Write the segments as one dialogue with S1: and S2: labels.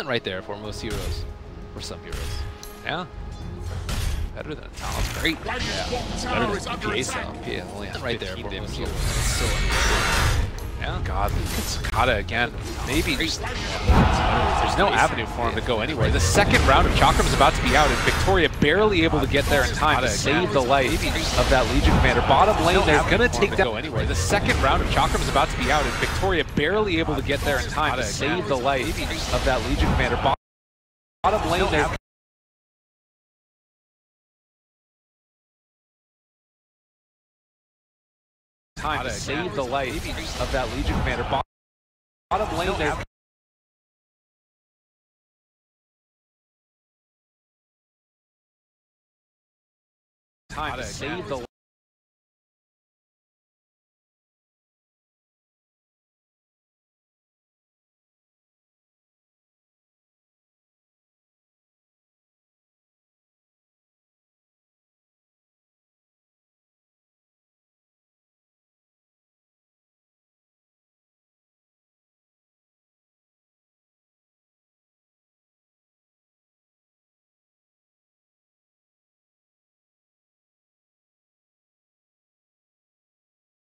S1: right there for most heroes. For some heroes. Yeah. Better than a Talon's great. Yeah. Better than PA cell. Yeah, only right there for most heroes. So yeah. God, it's Sakata again. Maybe there's no avenue for him to go anywhere. The second round of Chakram's about to be out, and Victoria barely able to get there in time to save the life of that Legion commander. Bottom lane, they're gonna take down. Go anywhere. The second round of Chakram's about to be out, and Victoria barely able to get there in time to save the life of that Legion commander. Bottom lane, they're time to save the life of that Legion commander. Bottom lane, they're time to save the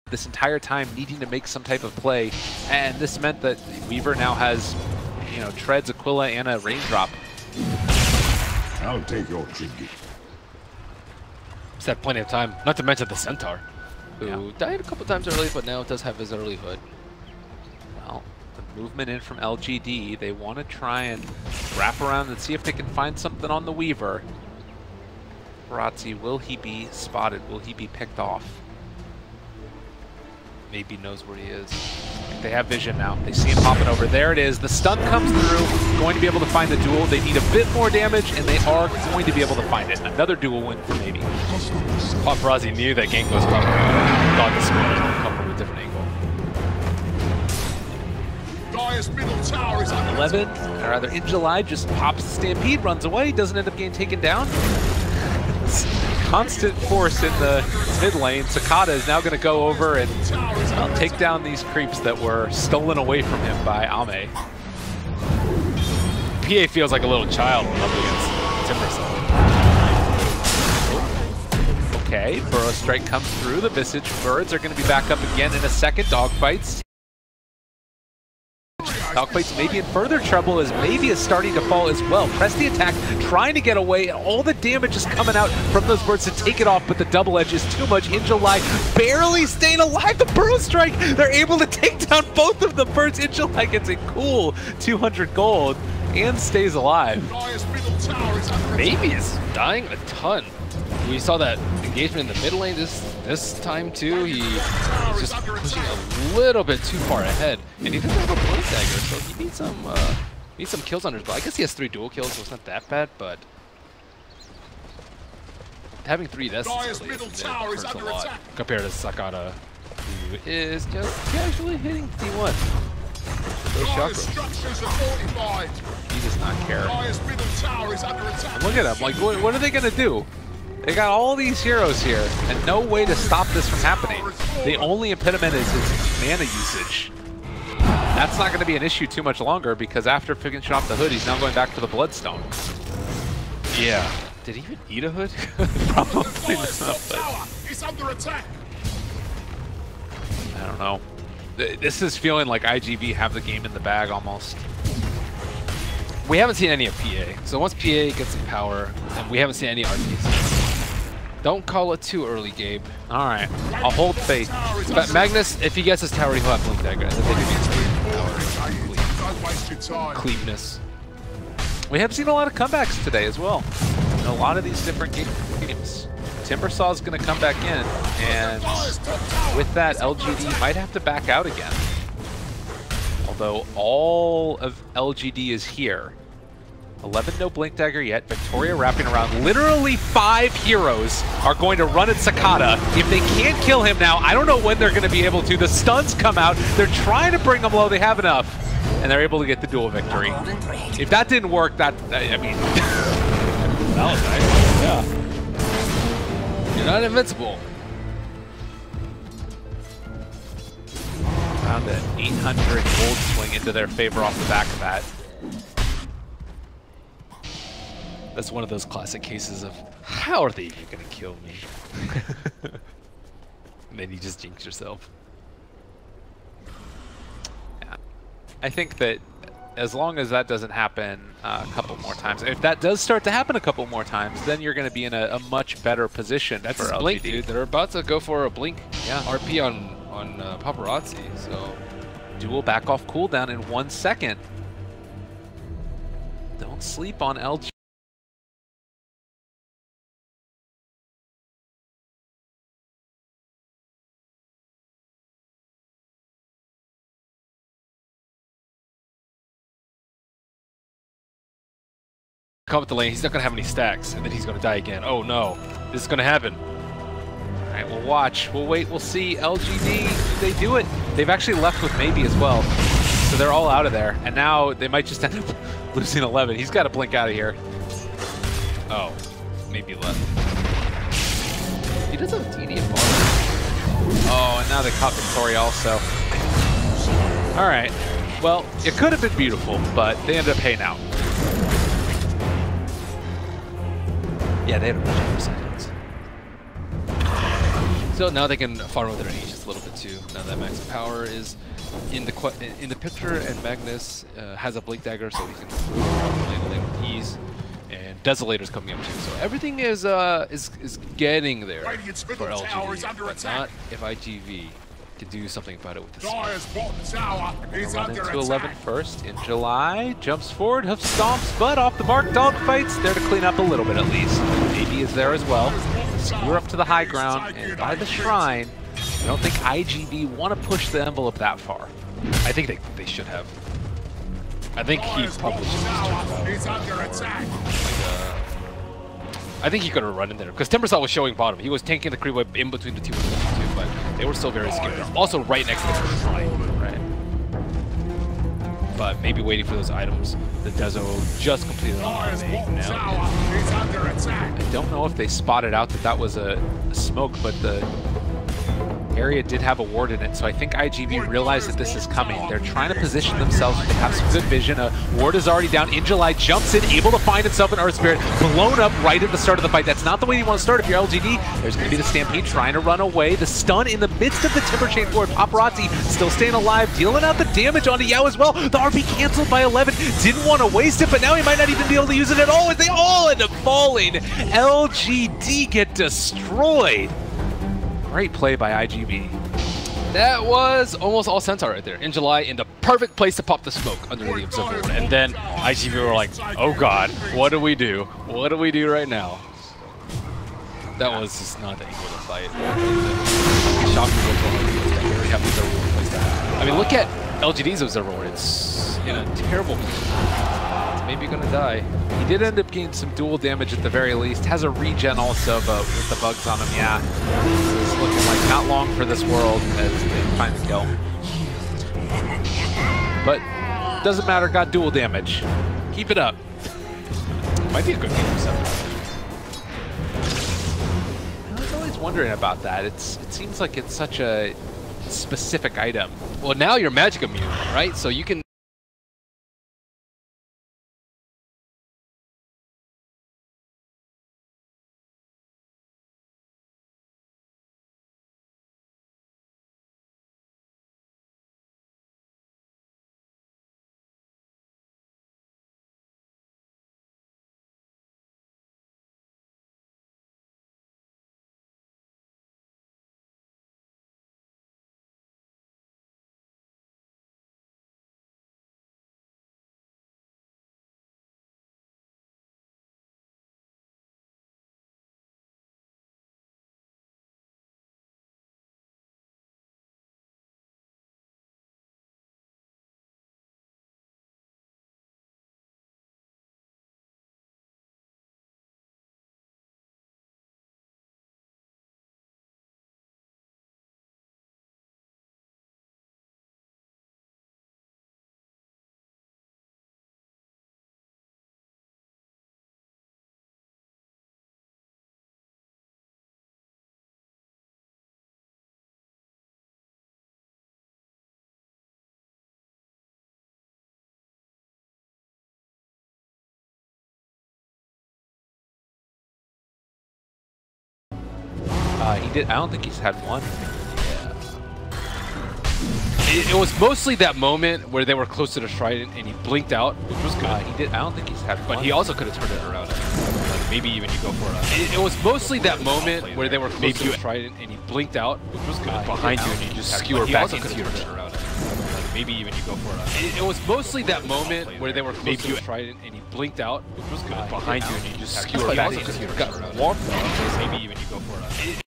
S1: this entire time needing to make some type of play, and this meant that Weaver now has, you know, Treads, Aquila, and a Raindrop.
S2: I'll take your tribute.
S3: He's had plenty of time, not to mention the Centaur, who died a couple times early, but now does have his early hood.
S1: Well, the movement in from LGD, they want to try and wrap around and see if they can find something on the Weaver. Barazzi, will he be spotted? Will he be picked off? Maybe knows where he is. They have vision now. They see him popping over. There it is. The stun comes through. Going to be able to find the duel. They need a bit more damage, and they are going to be able to find it. Another duel win for maybe.
S3: Paparazzi knew that gank was coming. Thought the score was going to come from a different angle.
S2: Dire's middle tower is under
S1: 11, or rather in July, just pops the Stampede, runs away, doesn't end up getting taken down. Constant force in the mid lane. Sakata is now going to go over and take down these creeps that were stolen away from him by Ame.
S3: PA feels like a little child when up against Timbersaw.
S1: Okay, Burrow Strike comes through. The Visage Birds are going to be back up again in a second. Dogfights. Dogfights maybe in further trouble as maybe is starting to fall as well. Press the attack, trying to get away, and all the damage is coming out from those birds to take it off, but the double edge is too much. In July, barely staying alive. The Burrow Strike, they're able to take down both of the birds. In July gets a cool 200 gold and stays alive.
S3: Maybe is dying a ton. We saw that engagement in the mid lane this time too. He's just pushing a little bit too far ahead, and he doesn't have a blink dagger, so he needs some kills on his belt. I guess he has 3 dual kills, so it's not that bad, but having 3 deaths hurts a lot compared to Sakata, who is just casually hitting D1.
S1: He does not care. And look at him, like what are they gonna do? They got all these heroes here, and no way to stop this from happening. The only impediment is his mana usage. That's not going to be an issue too much longer, because after finishing off the hood, he's now going back for the Bloodstone.
S3: Yeah. Did he even eat a hood?
S1: Probably not, but I don't know. This is feeling like IGV have the game in the bag almost.
S3: We haven't seen any of PA, so once PA gets some power, and we haven't seen any RPs. Don't call it too early, Gabe.
S1: All right, I'll hold faith.
S3: But Magnus, if he gets his tower, he'll have Blink Dagger. I think he power. Cleanness.
S1: We have seen a lot of comebacks today as well. In a lot of these different games. Timbersaw is going to come back in, and with that, LGD might have to back out again. Although all of LGD is here. 11 no Blink Dagger yet. Victoria wrapping around. Literally 5 heroes are going to run at Sakata. If they can't kill him now, I don't know when they're going to be able to. The stuns come out. They're trying to bring him low. They have enough. And they're able to get the duel victory. If that didn't work, I mean...
S3: that was nice. Yeah. You're not invincible.
S1: Found an 800 gold swing into their favor off the back of that.
S3: That's one of those classic cases of, how are they even going to kill me? And then you just jinx yourself.
S1: Yeah. I think that as long as that doesn't happen a couple more times, if that does start to happen a couple more times, then you're going to be in a much better position.
S3: That's
S1: for
S3: a blink,
S1: LGD.
S3: dude. They're about to go for a blink.
S1: Yeah.
S3: RP on Paparazzi, so...
S1: Dual back off cooldown in 1 second. Don't sleep on LG.
S3: Come up the lane, he's not going to have any stacks, and then he's going to die again. Oh no, this is going to happen.
S1: All right, we'll watch. We'll wait. We'll see. LGD, they do it. They've actually left with maybe as well. So they're all out of there. And now they might just end up losing 11. He's got to blink out of here.
S3: Oh, maybe left. He does have DD and bottom.
S1: Oh, and now they caught Victoria also. All right. Well, it could have been beautiful, but they ended up paying out. Yeah, they had a bunch of seconds.
S3: So now they can farm with their Aegis just a little bit too. Now that Max Power is in the picture, and Magnus has a Blink Dagger, so he can play the lane with ease. And Desolator's coming up too. So everything is getting there for LGD, but not if IGV can do something about it with this.
S1: Run into 11 first in July. Jumps forward, hoof stomps, but off the mark. Dogfights there to clean up a little bit at least. AB is there as well. We're up to the high ground, and by the shrine, I don't think IGV want to push the envelope that far.
S3: I think they should have. I think he probably should have just checked out. I think he could have run in there, because Timbersaw was showing bottom. He was tanking the creep wave in between the two and the two, but they were still very scared. Also right next to the shrine.
S1: Right.
S3: But maybe waiting for those items. The Dezo just completed on now.
S1: I don't know if they spotted out that that was a smoke, but the area did have a ward in it, so I think IGV realized that this is coming. They're trying to position themselves. They have some good vision. A ward is already down. In July jumps in, able to find himself an Earth Spirit, blown up right at the start of the fight. That's not the way you want to start if you're LGD. There's going to be the Stampede trying to run away. The stun in the midst of the Timber Chain forward. Paparazzi still staying alive, dealing out the damage onto Yao as well. The RP canceled by 11. Didn't want to waste it, but now he might not even be able to use it at all as they all end up falling. LGD get destroyed. Great play by IGV.
S3: That was almost all Centaur right there. In July, in the perfect place to pop the smoke under the observer. And then IGV were like, oh god, what do we do? What do we do right now? That was just not that equal to fight. Shock very have the observer ward place to have. I mean, look at LGD's observer ward. It's in a terrible position. It's maybe gonna die.
S1: He did end up getting some dual damage at the very least. Has a regen also, but with the bugs on him, yeah. It's looking like not long for this world as they find the kill. But doesn't matter, got dual damage. Keep it up.
S3: Might be a good game for 7.
S1: I was always wondering about that. It seems like it's such a specific item.
S3: Well, now you're magic immune, right? So you can
S1: He did. I don't think he's had one.
S3: It was mostly that moment where they were close to the Trident and he blinked out, which was good.
S1: He did. I don't think he's had one.
S3: But he also could have turned it around. Like maybe even you go for it. It was mostly that moment where they were close to the Trident and he blinked out, which was good. Behind you and you just skewer back into your around. Like maybe even you go for it. It was mostly that moment where they were close to the Trident and he blinked out, which was good. Behind you and you just skewer back into your around. Maybe even you go for it.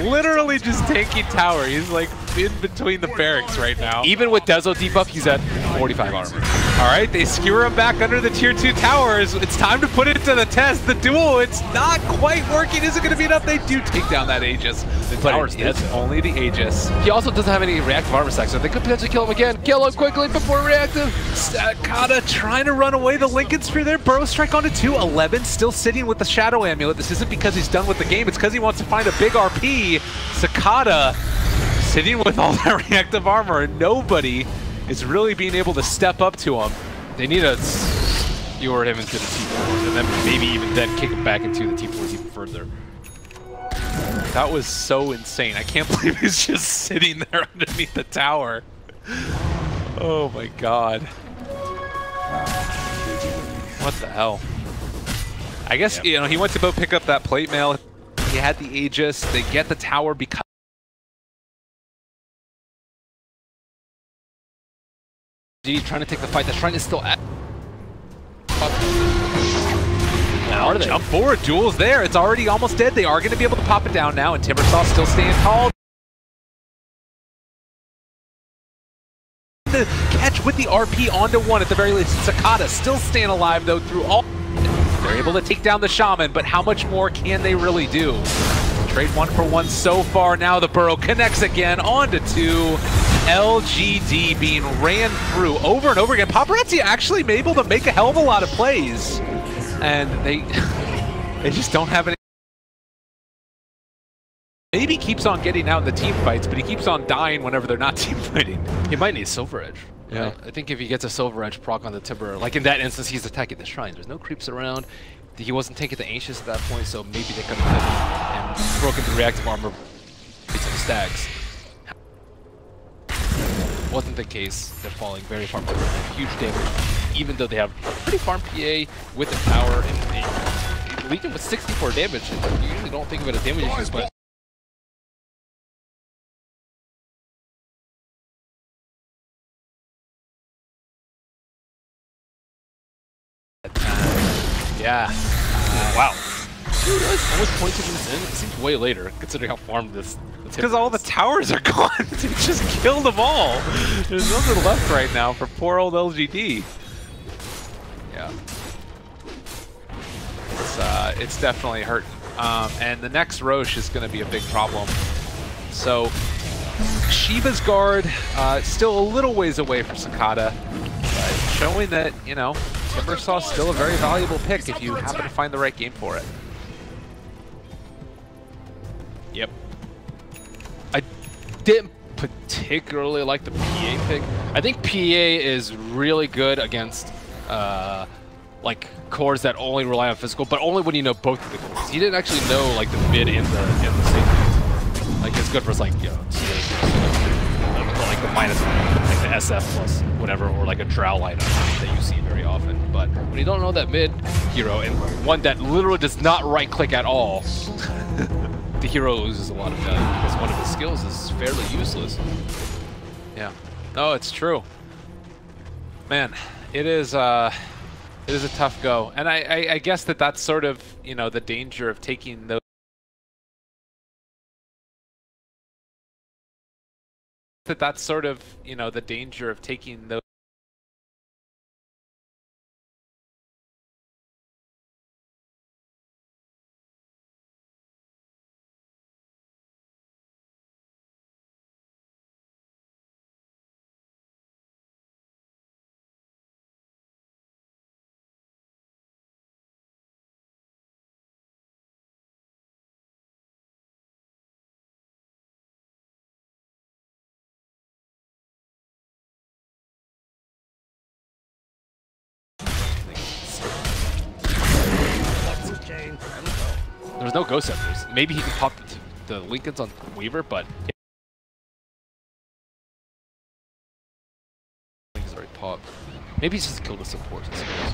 S1: Literally just tanking tower. He's like in between the barracks right now.
S3: Even with Dezo debuff, he's at 45 armor.
S1: All right, they skewer him back under the tier 2 towers. It's time to put it to the test. The duel, it's not quite working. Is it going to be enough? They do take down that Aegis.
S3: The tower's dead.
S1: Only the Aegis.
S3: He also doesn't have any reactive armor stacks, so they could potentially kill him again. Kill him quickly before reactive.
S1: Sakata trying to run away. The Lincoln Spear there. Burrow Strike onto 2. 11 still sitting with the Shadow Amulet. This isn't because he's done with the game. It's because he wants to find a big RP. Sakata sitting with all that reactive armor, and nobody is really being able to step up to him.
S3: They need to skewer him into the T4s, and then maybe even then kick him back into the T4s even further.
S1: That was so insane. I can't believe he's just sitting there underneath the tower. Oh my god. What the hell? I guess, you know, he went to go pick up that plate mail. He had the Aegis. They get the tower because
S3: trying to take the fight. The Shrine is still at.
S1: Now are they? Jump forward. Duel's there. It's already almost dead. They are going to be able to pop it down now, and Timbersaw still staying tall. The catch with the RP onto 1 at the very least. Sakata still staying alive though through all. They're able to take down the Shaman, but how much more can they really do? Trade 1 for 1 so far. Now the Burrow connects again onto 2. LGD being ran through over and over again. Paparazzi actually able to make a hell of a lot of plays, and they just don't have any. Maybe keeps on getting out in the team fights, but he keeps on dying whenever they're not team fighting.
S3: He might need Silver Edge.
S1: Yeah.
S3: Right? I think if he gets a Silver Edge proc on the Timber, like in that instance, he's attacking the Shrine. There's no creeps around. He wasn't taking the Ancients at that point, so maybe they could have and broken the reactive armor to the stacks. Wasn't the case. They're falling very far below. Huge damage, even though they have a pretty farm PA with the tower and Legion with 64 damage. And you usually don't think of it as damage issues, but
S1: Yeah.
S3: Wow. Dude, almost 22 minutes in. It seems way later, considering how farmed this.
S1: Because all the towers are gone. They just killed them all. There's nothing left right now for poor old LGD. Yeah. It's definitely hurting. And the next Roche is going to be a big problem. So Shiva's guard still a little ways away from Sakata, but showing that, you know, Timbersaw's still a very valuable pick if you happen to find the right game for it.
S3: Yep. I didn't particularly like the PA pick. I think PA is really good against like cores that only rely on physical, but only when you know both of the cores. He didn't actually know like the mid and the safety. Like it's good for like, you know, like the minus, like the SF plus whatever, or like a drow light that you see very often. But when you don't know that mid hero, and one that literally does not right click at all, the hero loses a lot of value because one of his skills is fairly useless.
S1: Yeah. No, it's true. Man, it is a tough go. And I guess that's sort of, you know, the danger of taking those. That's sort of, you know, the danger of taking those.
S3: I don't know. There's no Ghost Scepters. Maybe he can pop the Lincolns on Weaver, but he's already popped. Maybe he's just killed the support, I suppose.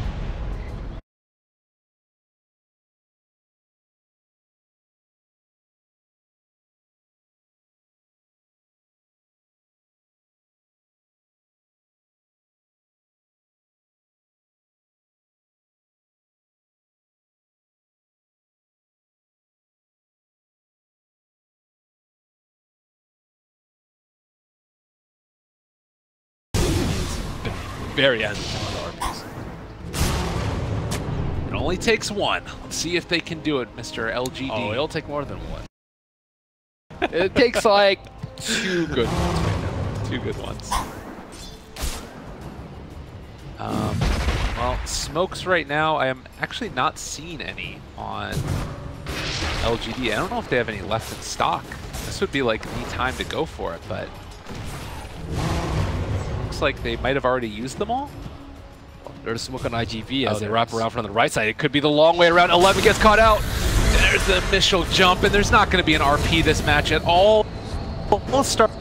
S3: Very hesitant on RPs.
S1: It only takes one. Let's see if they can do it, Mr. LGD.
S3: Oh, it'll take more than one. It takes like 2 good ones right now. 2 good ones.
S1: Well, smokes right now, I am actually not seeing any on LGD. I don't know if they have any left in stock. This would be like the time to go for it, but looks like they might have already used them all.
S3: There's smoke on IGV as they wrap around from the right side. It could be the long way around. 11 gets caught out.
S1: There's the initial jump, and there's not going to be an RP this match at all. We'll start.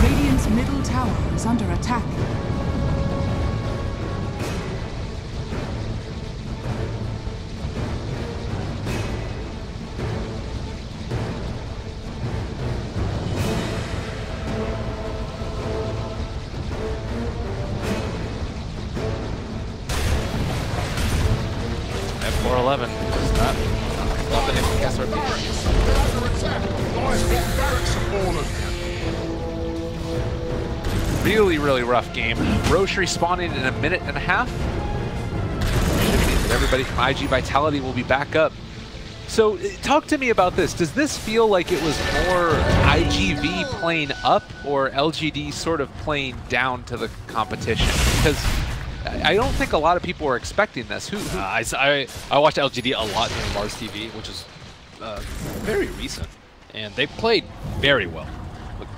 S4: Radiant's middle tower is under attack.
S3: F411 does not love the SRP.
S1: Really rough game. Roche respawning in a minute and a half. Should mean that everybody from IG Vitality will be back up. So talk to me about this. Does this feel like it was more IGV playing up or LGD sort of playing down to the competition? Because I don't think a lot of people were expecting this.
S3: I watched LGD a lot during Mars TV, which is very recent, and they played very well.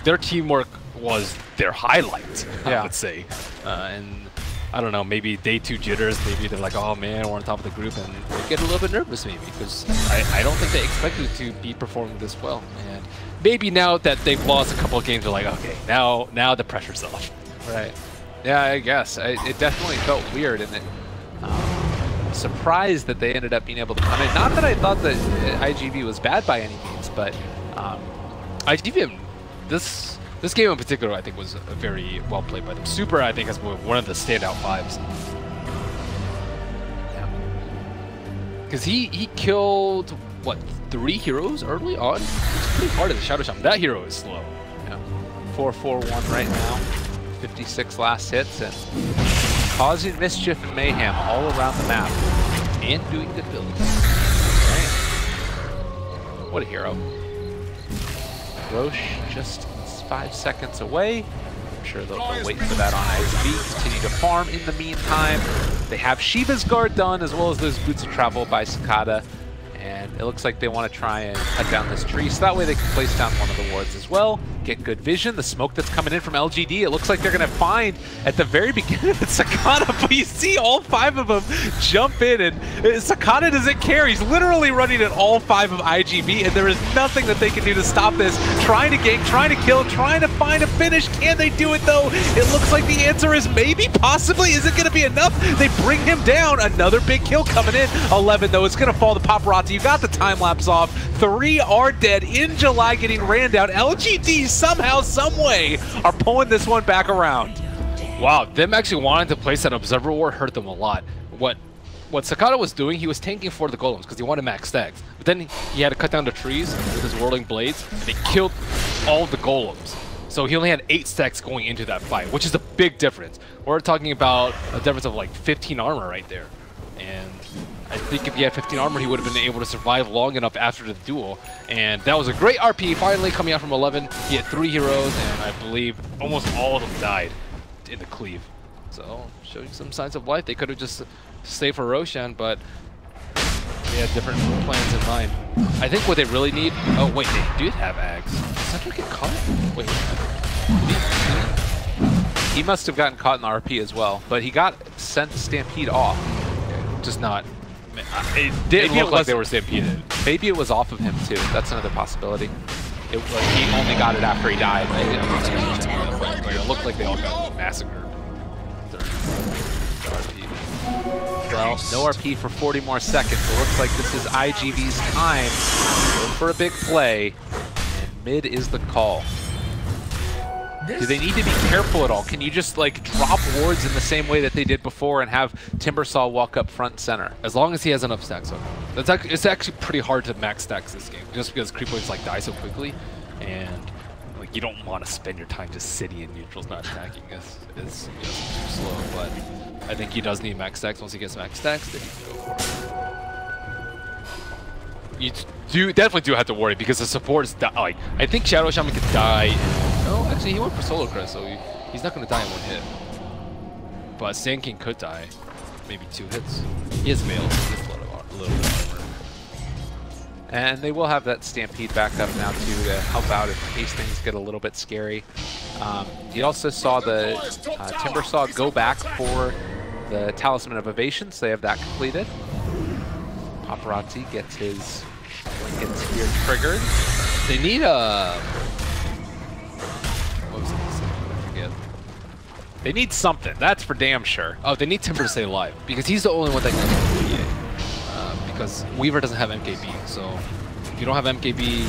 S3: Their teamwork was their highlight, I would say. And I don't know, maybe day 2 jitters, maybe they're like, oh man, we're on top of the group, and they get a little bit nervous maybe, because I don't think they expected to be performing this well. And maybe now that they've lost a couple of games, they're like, okay, now the pressure's off.
S1: Right. Yeah, I guess. It definitely felt weird, and I'm surprised that they ended up being able to come in. Not that I thought that IGV was bad by any means, but
S3: IGV, this game in particular, I think, was very well played by them. Super, I think, has been one of the standout 5s.
S1: yeah.
S3: Because he killed, what, 3 heroes early on? It's pretty hard as a Shadow Shaman. That hero is slow.
S1: Yeah. 4-4-1 right now. 56 last hits, and causing mischief and mayhem all around the map. And doing good building. Right. What a hero. Roche just 5 seconds away. I'm sure they'll wait for that on ISB. Continue to farm in the meantime. They have Shiva's Guard done, as well as those Boots of Travel by Cicada. And it looks like they want to try and cut down this tree, so that way they can place down one of the wards as well. Get good vision. The smoke that's coming in from LGD, it looks like they're going to find at the very beginning of Cicada, but you see all 5 of them jump in, and Cicada doesn't care. He's literally running at all 5 of IGV, and there is nothing that they can do to stop this. Trying to gank, trying to kill, trying to find a finish. Can they do it, though? It looks like the answer is maybe, possibly. Is it going to be enough? They bring him down. Another big kill coming in. 11, though. It's going to fall to Paparazzi. You got the time lapse off. 3 are dead in July, getting ran down. LGD somehow, someway are pulling this one back around.
S3: Wow, them actually wanting to place that Observer Ward hurt them a lot. What Cicada was doing, he was tanking for the golems because he wanted max stacks. But then he had to cut down the trees with his whirling blades, and they killed all the golems. So he only had 8 stacks going into that fight, which is a big difference. We're talking about a difference of like 15 armor right there. And I think if he had 15 armor, he would have been able to survive long enough after the duel. And that was a great RP finally coming out from 11. He had 3 heroes, and I believe almost all of them died in the cleave. So showing some signs of life. They could have just stayed for Roshan, but They had different plans in mind. I think what they really need... Oh, wait, they do have Ags. Did Cedric get caught? Wait,
S1: He must have gotten caught in the RP as well, but he got sent Stampede off.
S3: okay. Just not... It didn't look like they were stampeded.
S1: Maybe it was off of him too. That's another possibility. It was, he only got it after he died.
S3: It looked like they all got massacred.
S1: Well, no RP for 40 more seconds. It looks like this is IGV's time. Go for a big play, and mid is the call. Do they need to be careful at all? Can you just like drop wards in the same way that they did before and have Timbersaw walk up front center?
S3: As long as he has enough stacks on him. It's actually pretty hard to max stacks this game, just because creep waves like die so quickly, and like you don't want to spend your time just sitting in neutrals not attacking. It's too slow, but I think he does need max stacks. Once he gets max stacks, then you can go for it. You definitely do have to worry because the support is like I think Shadow Shaman could die. No, actually he went for Solar Crest, so he's not going to die in one hit. But Sand King could die, maybe 2 hits. He has Veils, so he has a little bit of armor.
S1: And they will have that Stampede back up now too to help out in case things get a little bit scary. You also saw the Timbersaw go back for the Talisman of Evasion, so they have that completed. Paparazzi gets his Lincoln Spear triggered.
S3: They need a... What was it? I forget.
S1: They need something, that's for damn sure.
S3: Oh, they need Timber to stay alive, because he's the only one that can do PA. Because Weaver doesn't have MKB, so if you don't have MKB, you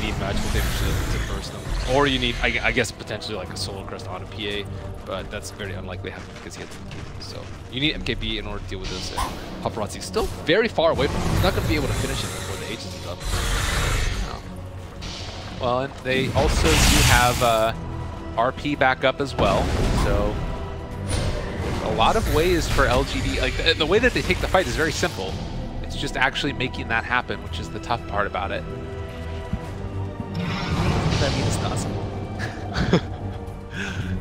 S3: need magical damage to burst them. Or you need, I guess, potentially like a Solar Crest on a PA, but that's very unlikely to happen because he has MKB. So you need MKB in order to deal with this. And Paparazzi's still very far away from him. He's not going to be able to finish it before the Aegis is up.
S1: No. Well, and they also do have RP back up as well, so a lot of ways for LGD. Like the way that they take the fight is very simple. It's just actually making that happen, which is the tough part about it. That means it's not simple.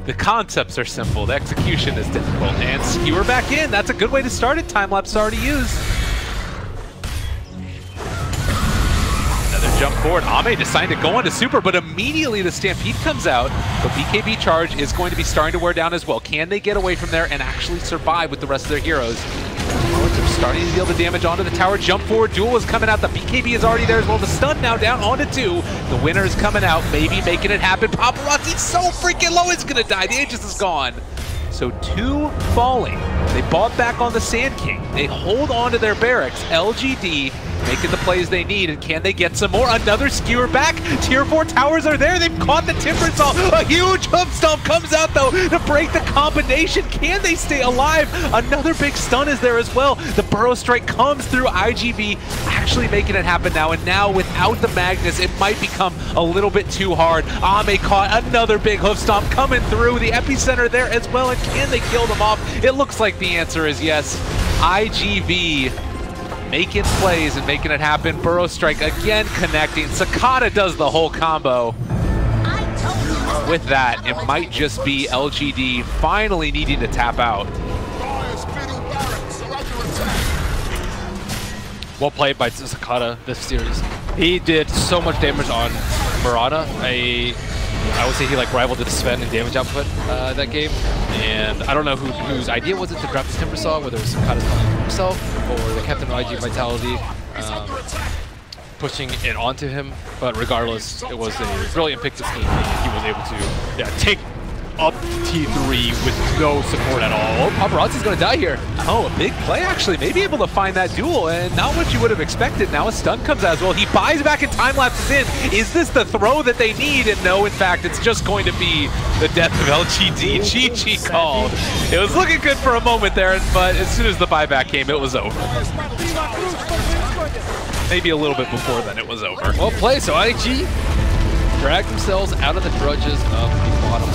S1: The concepts are simple, the execution is difficult. And Skewer back in, that's a good way to start it. Time-lapse already used. Another jump forward. Ame decided to go into super, but immediately the Stampede comes out. The BKB charge is going to be starting to wear down as well. Can they get away from there and actually survive with the rest of their heroes? They're starting to deal the damage onto the tower. Jump forward, duel is coming out. The BKB is already there as well. The stun now down onto 2. The winner is coming out, maybe making it happen. Paparazzi's so freaking low, it's gonna die. The Aegis is gone. So 2 falling. They bought back on the Sand King. They hold on to their barracks. LGD making the plays they need, and can they get some more? Another Skewer back. Tier 4 towers are there. They've caught the Timbersaw. A huge hoof stomp comes out though to break the combination. Can they stay alive? Another big stun is there as well. The Burrow Strike comes through. IGV actually making it happen now, and now without the Magnus, it might become a little bit too hard. Ame caught another big hoof stomp coming through. The epicenter there as well, and can they kill them off? It looks like the answer is yes. IGV making plays and making it happen. Burrow Strike again connecting. Sakata does the whole combo. With that, it might just be LGD finally needing to tap out.
S3: Well played by Sakata this series. He did so much damage on Murata. I would say he like rivaled the Sven in damage output that game, and I don't know whose idea was it to grab the Timbersaw, whether it was Sakata's himself or the captain of IG Vitality pushing it onto him, but regardless, it was a brilliant pick to scheme, and he was able to take up T3 with no support at all. Oh, Paparazzi's gonna die here.
S1: Oh, a big play actually. Maybe able to find that duel, and not what you would have expected. Now a stun comes out as well. He buys back and time lapses in. Is this the throw that they need? And no, in fact, it's just going to be the death of LGD. GG called. It was looking good for a moment there, but as soon as the buyback came, it was over. Maybe a little bit before then, it was over.
S3: Well played. So IG dragged themselves out of the grudges of the bottom.